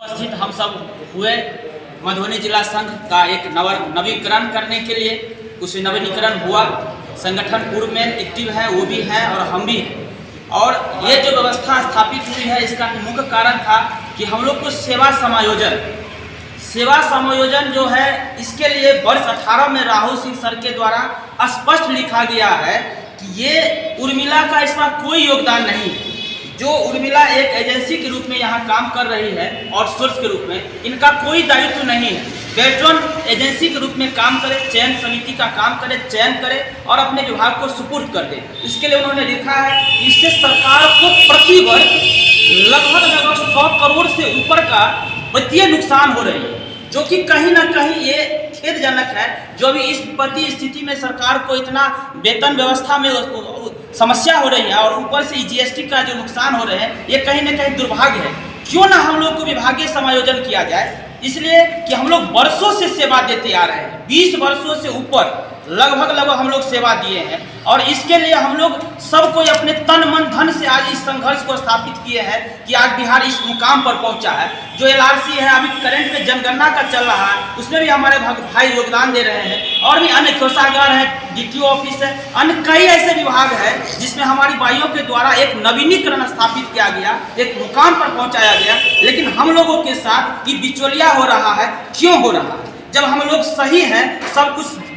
उपस्थित हम सब हुए मधुबनी जिला संघ का एक नवीकरण करने के लिए। कुछ नवीनीकरण हुआ, संगठन पूर्व में एक्टिव है, वो भी है और हम भी हैं। और ये जो व्यवस्था स्थापित हुई है, इसका मुख्य कारण था कि हम लोग को सेवा समायोजन जो है, इसके लिए वर्ष 18 में राहुल सिंह सर के द्वारा स्पष्ट लिखा गया है कि ये उर्मिला का इसमें कोई योगदान नहीं है। जो उर्मिला एक एजेंसी के रूप में यहाँ काम कर रही है, आउटसोर्स के रूप में, इनका कोई दायित्व नहीं है। बेल्ट्रॉन एजेंसी के रूप में काम करे, चयन समिति का काम करे, चयन करे और अपने विभाग को सुपुर्द कर दे। इसके लिए उन्होंने लिखा है कि इससे सरकार को प्रति वर्ष लगभग 100 करोड़ से ऊपर का वित्तीय नुकसान हो रही है, जो कि कहीं ना कहीं ये खेदजनक है। जो भी इस विपत्ति स्थिति में सरकार को इतना वेतन व्यवस्था में समस्या हो रही है और ऊपर से जीएसटी का जो नुकसान हो रहे हैं, ये कहीं ना कहीं दुर्भाग्य है। क्यों ना हम लोग को विभागीय समायोजन किया जाए, इसलिए कि हम लोग वर्षों से सेवा देते आ रहे हैं, 20 वर्षों से ऊपर लगभग हम लोग सेवा दिए हैं। और इसके लिए हम लोग सबको अपने तन मन धन से आज इस संघर्ष को स्थापित किए हैं कि आज बिहार इस मुकाम पर पहुंचा है। जो एलआरसी है, अभी करंट में जनगणना का चल रहा है, उसमें भी हमारे भाई योगदान दे रहे हैं। और भी अन्य कोषागार है, डीटीओ ऑफिस है, अन्य कई ऐसे विभाग है जिसमें हमारी भाइयों के द्वारा एक नवीनीकरण स्थापित किया गया, एक मुकाम पर पहुँचाया गया। लेकिन हम लोगों के साथ ये बिचौलिया हो रहा है। क्यों हो रहा है? जब हम लोग सही हैं, सब कुछ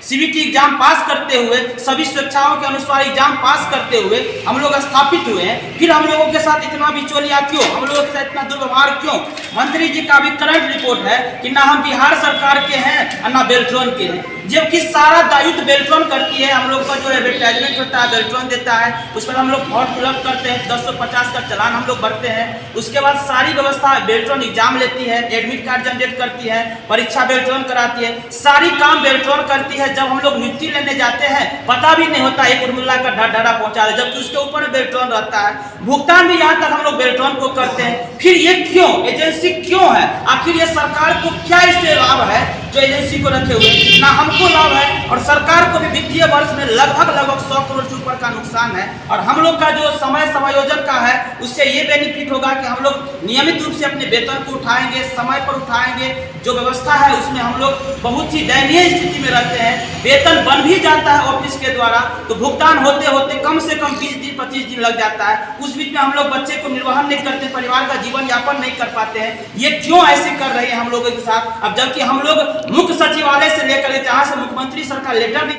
सीबीटी एग्जाम पास करते हुए, सभी शिक्षाओं के अनुसार एग्जाम पास करते हुए हम लोग स्थापित हुए हैं, फिर हम लोगों के साथ इतना बिचौलिया क्यों, हम लोगों के साथ इतना दुर्व्यवहार क्यों? मंत्री जी का भी करंट रिपोर्ट है कि ना हम बिहार सरकार के हैं और ना बेल्ट्रॉन के हैं, जबकि सारा दायित्व बेल्ट्रॉन करती है। हम लोग का जो एडवर्टाइजमेंट होता है बेल्ट्रॉन देता है, उस पर हम लोग फॉर्म फिलअप करते हैं, 1050 का चालान हम लोग भरते हैं। उसके बाद सारी व्यवस्था बेल्ट्रॉन एग्जाम लेती है, एडमिट कार्ड जनरेट करती है, परीक्षा बेल्ट्रॉन कराती है, सारी काम बेल्ट्रॉन करती है। जब हम लोग नियुक्ति लेने जाते हैं, पता भी नहीं होता एक उर्मिला का ढाढा पहुंचा दे, जबकि उसके ऊपर बेल्ट्रॉन रहता है। भुगतान भी यहाँ तक हम लोग बेल्ट्रॉन को करते हैं। फिर ये क्यों एजेंसी क्यों है? आखिर ये सरकार को क्या इससे लाभ है जो एजेंसी को रखे हुए? ना हमको लाभ है और सरकार को भी वित्तीय वर्ष में लगभग 100 करोड़ से ऊपर का नुकसान है। और हम लोग का जो समय समायोजन का है, उससे ये बेनिफिट होगा कि हम लोग नियमित रूप से अपने वेतन को उठाएंगे, समय पर उठाएंगे। जो व्यवस्था है उसमें हम लोग बहुत ही दयनीय स्थिति में रहते हैं। वेतन बन भी जाता है ऑफिस के द्वारा, तो भुगतान होते होते कम से कम 20 दिन 25 दिन लग जाता है। उस बीच में हम लोग बच्चे को निर्वहन नहीं करते, परिवार का जीवन यापन नहीं कर पाते हैं। ये क्यों ऐसे कर रहे हैं हम लोगों के साथ? अब जबकि हम लोग मुख्य सचिवालय से लेकर जहाँ से मुख्यमंत्री सर का लेटर